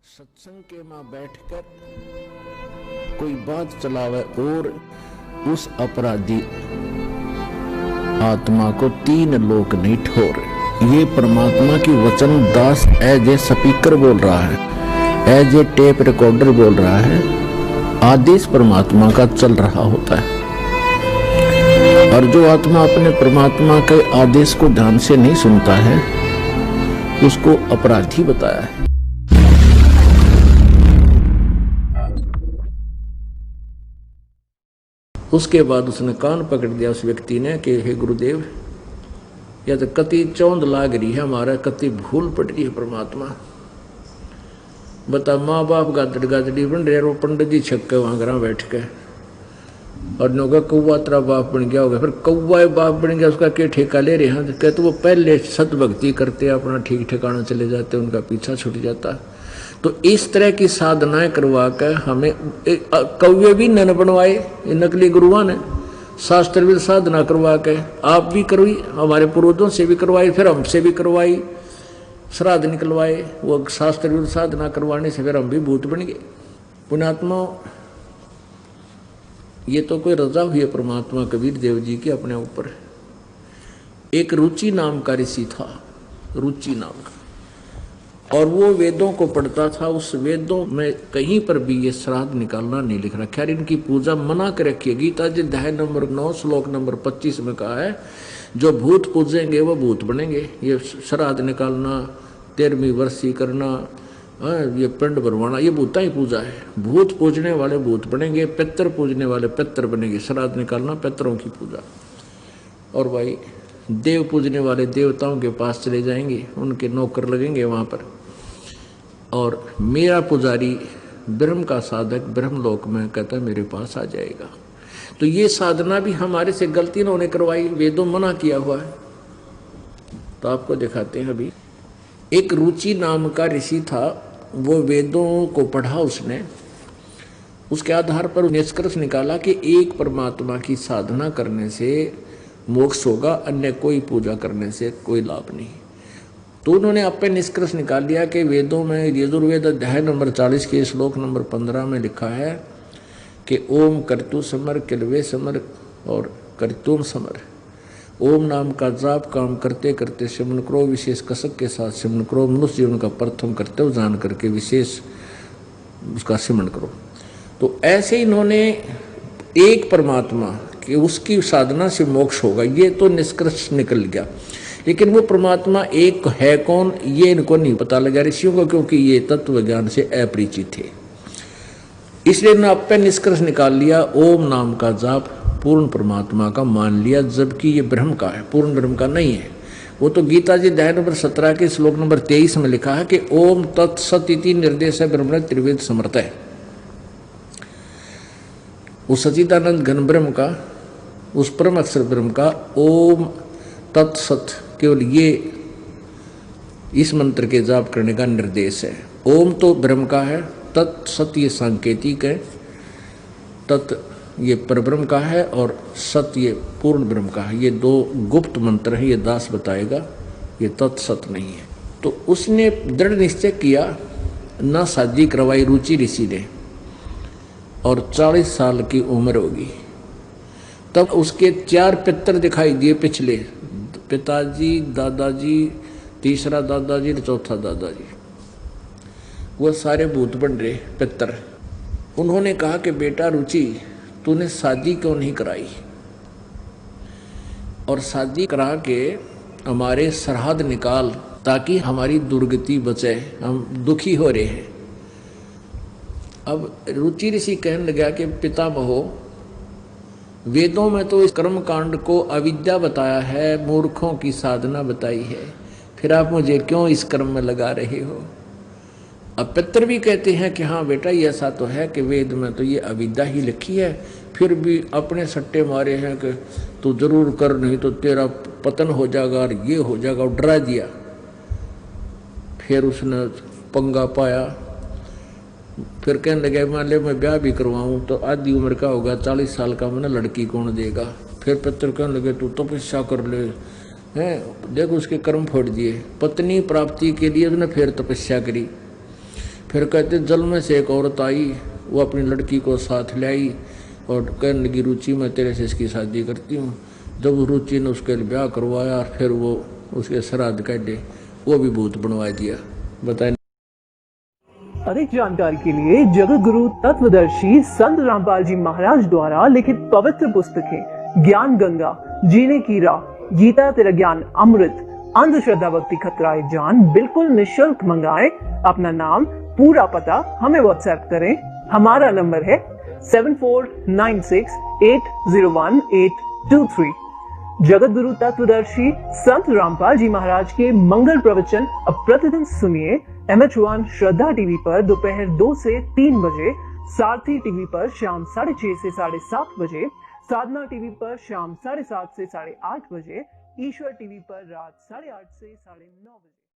सत्संग के मां बैठकर कोई बात चलावे और उस अपराधी आत्मा को तीन लोक नहीं ठोर। ये परमात्मा की वचन दास एज ए स्पीकर बोल रहा है, एज ए टेप रिकॉर्डर बोल रहा है। आदेश परमात्मा का चल रहा होता है और जो आत्मा अपने परमात्मा के आदेश को ध्यान से नहीं सुनता है उसको अपराधी बताया है। उसके बाद उसने कान पकड़ दिया उस व्यक्ति ने कि हे गुरुदेव, या तो कति चौंध लाग रही है, हमारा कति भूल पड़ रही है परमात्मा। बता, माँ बाप गादड़ गादड़ी बन रहे, वो पंडित जी छक्के वहां घर बैठ के और नौका कौवा तेरा बाप बन गया होगा। फिर कौवा बाप बन गया, उसका क्या ठेका ले रहे हैं? कहते वो पहले सत भक्ति करते अपना ठीक ठिकाना चले जाते, उनका पीछा छूट जाता। तो इस तरह की साधनाएं करवा कर हमें कौवे भी न बनवाए नकली गुरुआ ने, शास्त्र भी साधना करवा के आप भी करवाई, हमारे पूर्वजों से भी करवाई, फिर हमसे भी करवाई, श्राद्ध निकलवाए। वो शास्त्र भी साधना करवाने से फिर हम भी भूत बन गए। पुण्यात्मा, ये तो कोई रजा हुई है परमात्मा कबीर देव जी की अपने ऊपर। एक रुचि नाम का ऋषि था, रुचि नाम का, और वो वेदों को पढ़ता था। उस वेदों में कहीं पर भी ये श्राद्ध निकालना नहीं लिख रखा है, इनकी पूजा मना कर रखी है। गीता जी अध्याय नंबर 9 श्लोक नंबर 25 में कहा है, जो भूत पूजेंगे वो भूत बनेंगे। ये श्राद्ध निकालना, 13वीं वर्षी करना, ये पिंड भरवाना, ये भूता ही पूजा है। भूत पूजने वाले भूत बनेंगे, पितर पूजने वाले पितर बनेंगे। श्राद्ध निकालना पितरों की पूजा। और भाई देव पूजने वाले देवताओं के पास चले जाएंगे, उनके नौकर लगेंगे वहाँ पर। और मेरा पुजारी ब्रह्म का साधक ब्रह्मलोक में कहता है मेरे पास आ जाएगा। तो ये साधना भी हमारे से गलती इन्होंने करवाई, वेदों मना किया हुआ है। तो आपको दिखाते हैं। अभी एक रुचि नाम का ऋषि था, वो वेदों को पढ़ा उसने। उसके आधार पर निष्कर्ष निकाला कि एक परमात्मा की साधना करने से मोक्ष होगा, अन्य कोई पूजा करने से कोई लाभ नहीं। तो उन्होंने आप पे निष्कर्ष निकाल लिया कि वेदों में यजुर्वेद अध्याय नंबर 40 के श्लोक नंबर 15 में लिखा है कि ओम कर्तु समर किलवे समर और कर्तुम समर। ओम नाम का जाप काम करते करते सिमरन करो, विशेष कसक के साथ सिमरन करो। मनुष्य जीवन का प्रथम कर्तव्य जान करके विशेष उसका सिमरन करो। तो ऐसे इन्होंने एक परमात्मा कि उसकी साधना से मोक्ष होगा, ये तो निष्कर्ष निकल गया। लेकिन वो परमात्मा एक है कौन, ये इनको नहीं पता लगा ऋषियों को, क्योंकि ये तत्व ज्ञान से अपरिचित थे। इसलिए इन्होंने अपने निष्कर्ष निकाल लिया, ओम नाम का जाप पूर्ण परमात्मा का मान लिया, जबकि ये ब्रह्म का है, पूर्ण ब्रह्म का नहीं है। वो तो गीता जी अध्याय नंबर 17 के श्लोक नंबर 23 में लिखा है कि ओम तत्सत इति निर्देश है ब्रह्म त्रिवेद समर्थ है। उस सच्चिदानंद घन ब्रह्म का, उस परम अक्षर ब्रह्म का ओम तत्सत केवल ये इस मंत्र के जाप करने का निर्देश है। ओम तो ब्रह्म का है, तत्सत ये सांकेतिक है, तत् ये परब्रह्म का है और सत ये पूर्ण ब्रह्म का है। ये दो गुप्त मंत्र है, ये दास बताएगा, ये तत्सत नहीं है। तो उसने दृढ़ निश्चय किया, न शादी करवाई रुचि ऋषि ने, और 40 साल की उम्र होगी। तब उसके 4 पितर दिखाई दिए पिछले, पिताजी, दादाजी, तीसरा दादाजी, चौथा दादाजी, वो सारे भूत बन रहे पितर। उन्होंने कहा कि बेटा रुचि, तूने शादी क्यों नहीं कराई, और शादी करा के हमारे श्राद्ध निकाल ताकि हमारी दुर्गति बचे, हम दुखी हो रहे हैं। अब रुचि ऋषि कहने लगा कि पितामहो, वेदों में तो इस कर्म कांड को अविद्या बताया है, मूर्खों की साधना बताई है, फिर आप मुझे क्यों इस कर्म में लगा रहे हो? अब पितर भी कहते हैं कि हाँ बेटा, ये ऐसा तो है कि वेद में तो ये अविद्या ही लिखी है, फिर भी अपने सट्टे मारे हैं कि तू जरूर कर, नहीं तो तेरा पतन हो जाएगा और ये हो जाएगा, और डरा दिया। फिर उसने पंगा पाया, फिर कहने लगे मान ले मैं ब्याह भी करवाऊँ तो आधी उम्र का होगा, 40 साल का, मैंने लड़की कौन देगा? फिर पितर कहने लगे तू तपस्या कर ले, हैं देखो उसके कर्म फोड़ दिए। पत्नी प्राप्ति के लिए उसने फिर तपस्या करी, फिर कहते जल में से एक औरत आई, वो अपनी लड़की को साथ ले आई और कहने लगी रुचि मैं तेरे से इसकी शादी करती हूँ। जब रुचि ने उसके लिए ब्याह करवाया, फिर वो उसके श्राद्ध काटे, वो भी भूत बनवा दिया। बताए। अधिक जानकारी के लिए जगत गुरु तत्वदर्शी संत रामपाल जी महाराज द्वारा लिखित पवित्र पुस्तकें ज्ञान गंगा, जीने की राह, गीता तेरा ज्ञान अमृत, अंधश्रद्धा भक्ति खतराए जान बिल्कुल निशुल्क मंगाएं। अपना नाम, पूरा पता हमें व्हाट्सएप करें। हमारा नंबर है 7496801823। जगत गुरु तत्वदर्शी संत रामपाल जी महाराज के मंगल प्रवचन अब प्रतिदिन सुनिए MH1 श्रद्धा टीवी पर दोपहर 2 से 3 बजे, सारथी टीवी पर शाम 6:30 से 7:30 बजे, साधना टीवी पर शाम 7:30 से 8:30 बजे, ईश्वर टीवी पर रात 8:30 से 9:30 बजे।